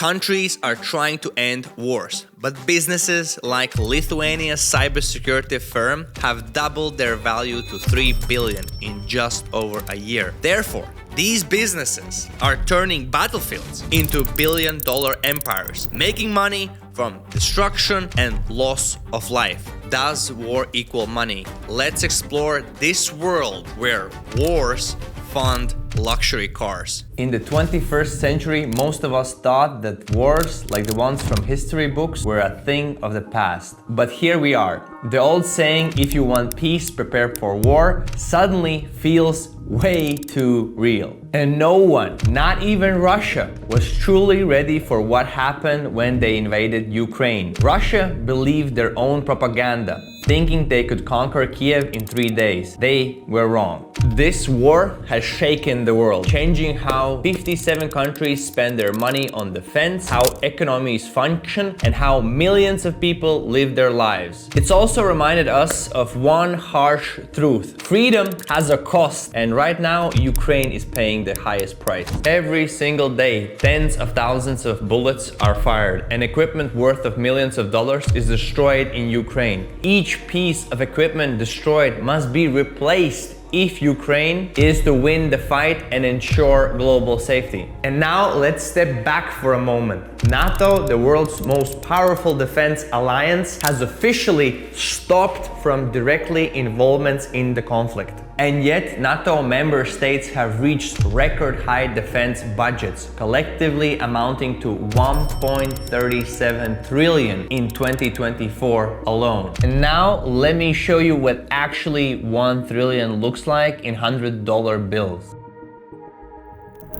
Countries are trying to end wars, but businesses like Lithuania's cybersecurity firm have doubled their value to 3 billion in just over a year. Therefore, these businesses are turning battlefields into billion-dollar empires, making money from destruction and loss of life. Does war equal money? Let's explore this world where wars fund luxury cars. In the 21st century, most of us thought that wars, like the ones from history books, were a thing of the past. But here we are. The old saying, if you want peace, prepare for war, suddenly feels way too real. And no one, not even Russia, was truly ready for what happened when they invaded Ukraine. Russia believed their own propaganda, thinking they could conquer Kiev in 3 days. They were wrong. This war has shaken the world, changing how 57 countries spend their money on defense, how economies function, and how millions of people live their lives. It's also reminded us of one harsh truth. Freedom has a cost, and right now Ukraine is paying the highest price. Every single day, tens of thousands of bullets are fired, and equipment worth of millions of dollars is destroyed in Ukraine. Each piece of equipment destroyed must be replaced if Ukraine is to win the fight and ensure global safety. And now let's step back for a moment. NATO, the world's most powerful defense alliance, has officially stopped from directly involvement in the conflict. And yet, NATO member states have reached record high defense budgets, collectively amounting to 1.37 trillion in 2024 alone. And now, let me show you what actually 1 trillion looks like in $100 bills.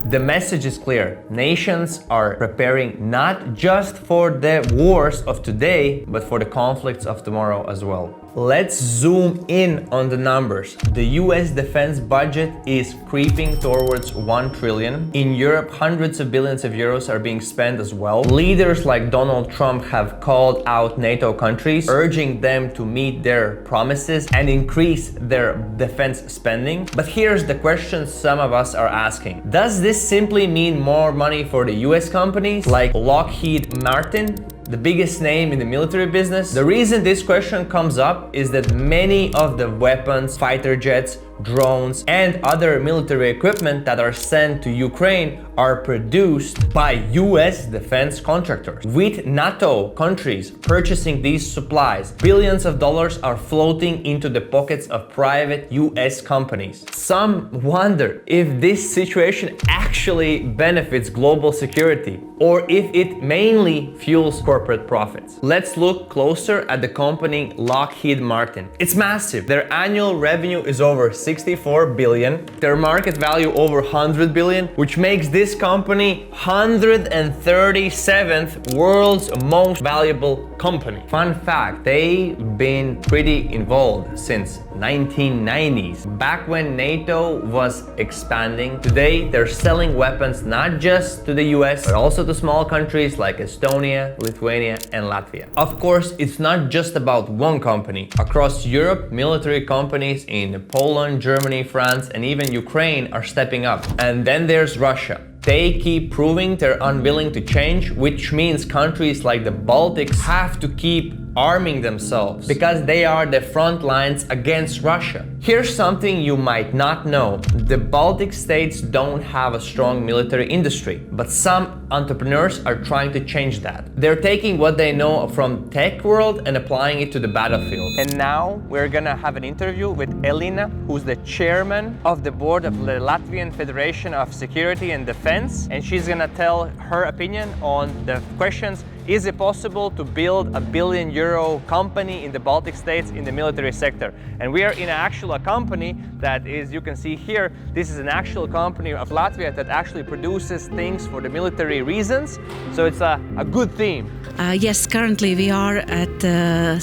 The message is clear. Nations are preparing not just for the wars of today, but for the conflicts of tomorrow as well. Let's zoom in on the numbers. The US defense budget is creeping towards 1 trillion. In Europe, hundreds of billions of euros are being spent as well. Leaders like Donald Trump have called out NATO countries, urging them to meet their promises and increase their defense spending. But here's the question some of us are asking. Does this simply mean more money for the US companies like Lockheed Martin, the biggest name in the military business? The reason this question comes up is that many of the weapons, fighter jets, drones, and other military equipment that are sent to Ukraine are produced by US defense contractors. With NATO countries purchasing these supplies, billions of dollars are floating into the pockets of private US companies. Some wonder if this situation actually benefits global security or if it mainly fuels corporate profits. Let's look closer at the company Lockheed Martin. It's massive. Their annual revenue is over 64 billion, their market value over 100 billion, which makes this company 137th world's most valuable company. Fun fact, they've been pretty involved since 1990s, back when NATO was expanding. Today, they're selling weapons not just to the US, but also to small countries like Estonia, Lithuania, and Latvia. Of course, it's not just about one company. Across Europe, military companies in Poland, Germany, France, and even Ukraine are stepping up. And then there's Russia. They keep proving they're unwilling to change, which means countries like the Baltics have to keep arming themselves because they are the front lines against Russia. Here's something you might not know. The Baltic states don't have a strong military industry, but some entrepreneurs are trying to change that. They're taking what they know from tech world and applying it to the battlefield. And now we're gonna have an interview with Elina, who's the chairman of the board of the Latvian Federation of Security and Defense, and she's gonna tell her opinion on the questions. Is it possible to build a €1 billion company in the Baltic states in the military sector? And we are in a company that is, you can see here, this is an actual company of Latvia that actually produces things for the military reasons. So it's a good theme. Yes, currently we are at a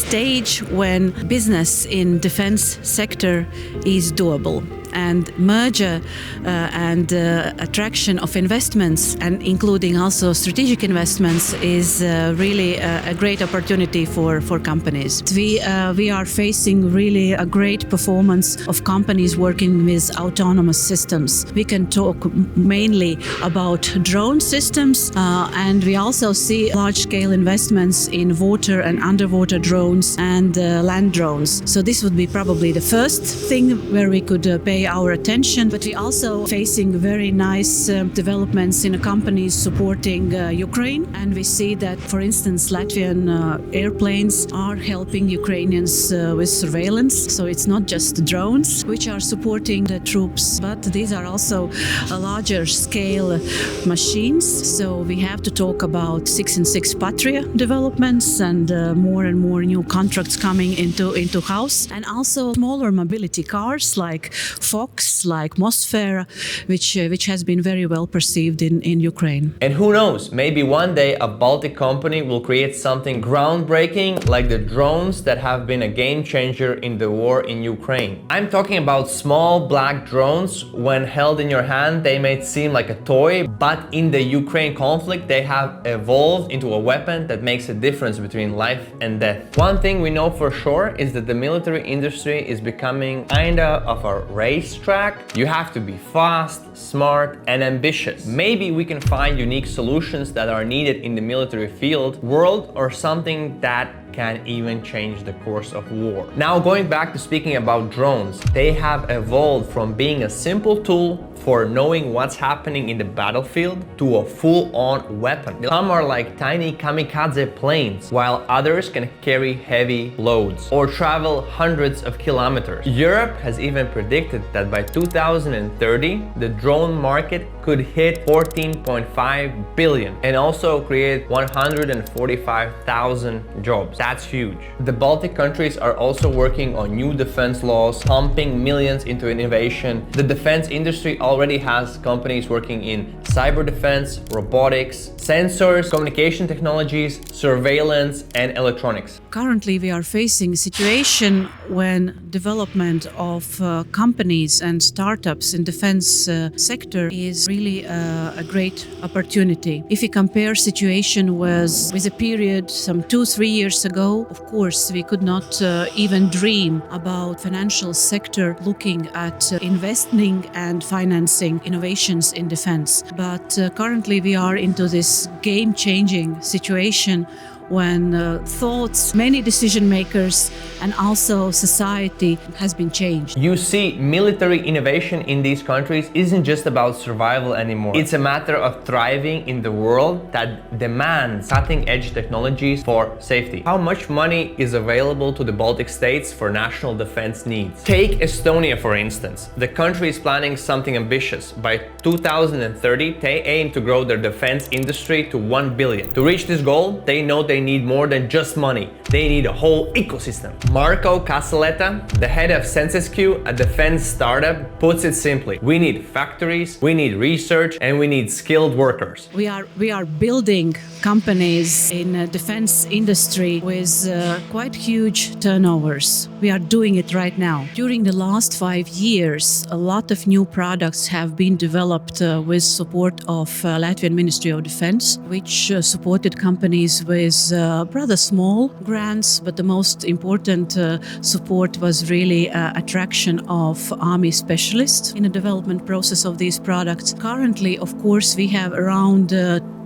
stage when business in defense sector is doable. and merger and attraction of investments, and including also strategic investments, is really a great opportunity for companies. We are facing really a great performance of companies working with autonomous systems. We can talk mainly about drone systems, and we also see large-scale investments in water and underwater drones and land drones. So this would be probably the first thing where we could pay our attention. But we also facing very nice developments in companies supporting Ukraine, and we see that, for instance, Latvian airplanes are helping Ukrainians with surveillance. So it's not just drones which are supporting the troops, but these are also larger scale machines. So we have to talk about 6 and 6 Patria developments and more new contracts coming into house, and also smaller mobility cars like Fox, like Mosfera, which has been very well perceived in Ukraine. And who knows, maybe one day a Baltic company will create something groundbreaking like the drones that have been a game changer in the war in Ukraine. I'm talking about small black drones. When held in your hand, they may seem like a toy, but in the Ukraine conflict, they have evolved into a weapon that makes a difference between life and death. One thing we know for sure is that the military industry is becoming kinda of a racetrack. You have to be fast, smart, and ambitious. Maybe we can find unique solutions that are needed in the military field, world, or something that can even change the course of war. Now, going back to speaking about drones, they have evolved from being a simple tool for knowing what's happening in the battlefield to a full-on weapon. Some are like tiny kamikaze planes, while others can carry heavy loads or travel hundreds of kilometers. Europe has even predicted that by 2030, the drone market could hit 14.5 billion and also create 145,000 jobs. That's huge. The Baltic countries are also working on new defense laws, pumping millions into innovation. The defense industry already has companies working in cyber defense, robotics, sensors, communication technologies, surveillance, and electronics. Currently, we are facing a situation when development of companies and startups in defense sector is really a great opportunity. If we compare situation with a period some 2-3 years ago, of course, we could not even dream about financial sector looking at investing and financing innovations in defense. But currently we are into this game-changing situation when thoughts, many decision makers, and also society has been changed. You see, military innovation in these countries isn't just about survival anymore. It's a matter of thriving in the world that demands cutting-edge technologies for safety. How much money is available to the Baltic states for national defense needs? Take Estonia, for instance. The country is planning something ambitious. By 2030, they aim to grow their defense industry to 1 billion. To reach this goal, they know they need more than just money. They need a whole ecosystem. Marco Casaletta, the head of Sensescu, a defense startup, puts it simply: we need factories, we need research, and we need skilled workers. We are building companies in defense industry with quite huge turnovers. We are doing it right now. During the last 5 years, a lot of new products have been developed with support of Latvian Ministry of Defense, which supported companies with rather small grants, but the most important support was really attraction of army specialists in the development process of these products. Currently, of course, we have around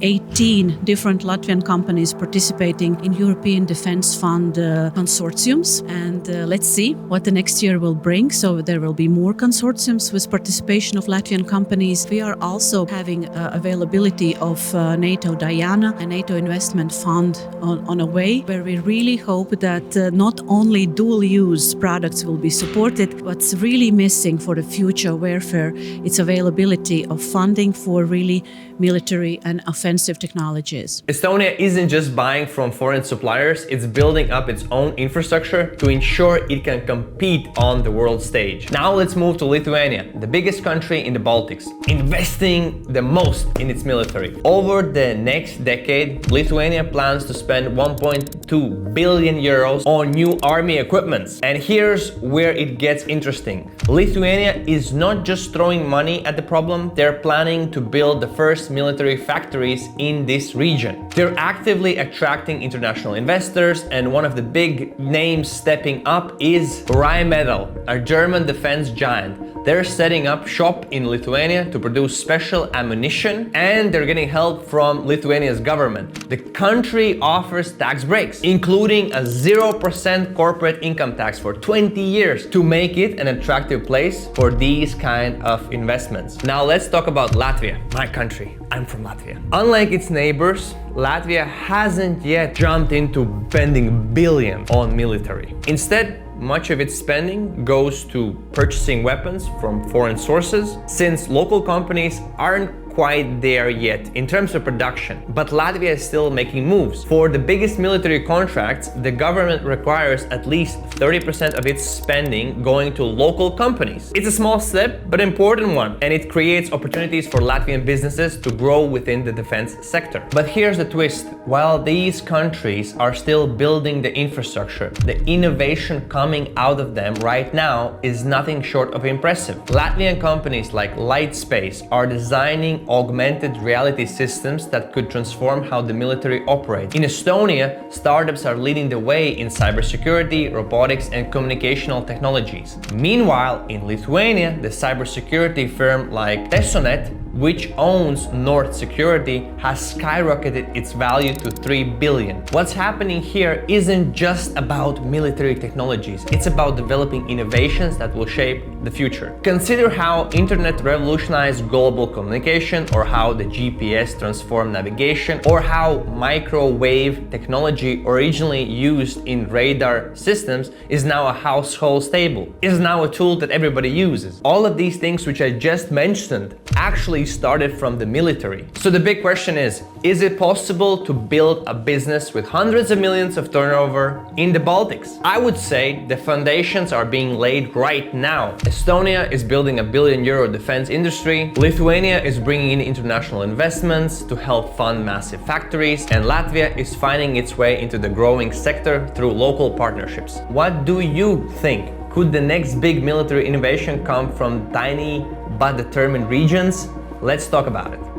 18 different Latvian companies participating in European Defence Fund consortiums, and let's see what the next year will bring. So there will be more consortiums with participation of Latvian companies. We are also having availability of NATO Diana, a NATO investment fund on a way, where we really hope that not only dual-use products will be supported, what's really missing for the future warfare, it's availability of funding for really military and offensive technologies. Estonia isn't just buying from foreign suppliers, it's building up its own infrastructure to ensure it can compete on the world stage. Now let's move to Lithuania, the biggest country in the Baltics, investing the most in its military. Over the next decade, Lithuania plans to spend 1.2 billion euros on new army equipment. And here's where it gets interesting. Lithuania is not just throwing money at the problem, they're planning to build the first military factories in this region. They're actively attracting international investors, and one of the big names stepping up is Rheinmetall, a German defense giant. They're setting up shop in Lithuania to produce special ammunition, and they're getting help from Lithuania's government. The country offers tax breaks, including a 0% corporate income tax for 20 years to make it an attractive place for these kind of investments. Now let's talk about Latvia, my country. I'm from Latvia. Unlike its neighbors, Latvia hasn't yet jumped into spending billions on military. Instead, much of its spending goes to purchasing weapons from foreign sources, since local companies aren't quite there yet in terms of production. But Latvia is still making moves. For the biggest military contracts, the government requires at least 30% of its spending going to local companies. It's a small step, but important one, and it creates opportunities for Latvian businesses to grow within the defense sector. But here's the twist. While these countries are still building the infrastructure, the innovation coming out of them right now is nothing short of impressive. Latvian companies like Lightspace are designing augmented reality systems that could transform how the military operates. In Estonia, startups are leading the way in cybersecurity, robotics, and communicational technologies. Meanwhile, in Lithuania, the cybersecurity firm like Tesonet, which owns Nord Security, has skyrocketed its value to 3 billion. What's happening here isn't just about military technologies, it's about developing innovations that will shape the future. Consider how internet revolutionized global communication, or how the GPS transformed navigation, or how microwave technology originally used in radar systems is now a household staple, is now a tool that everybody uses. All of these things which I just mentioned actually started from the military. So the big question is it possible to build a business with hundreds of millions of turnover in the Baltics? I would say the foundations are being laid right now. Estonia is building a €1 billion defense industry, Lithuania is bringing in international investments to help fund massive factories, and Latvia is finding its way into the growing sector through local partnerships. What do you think? Could the next big military innovation come from tiny but determined regions? Let's talk about it.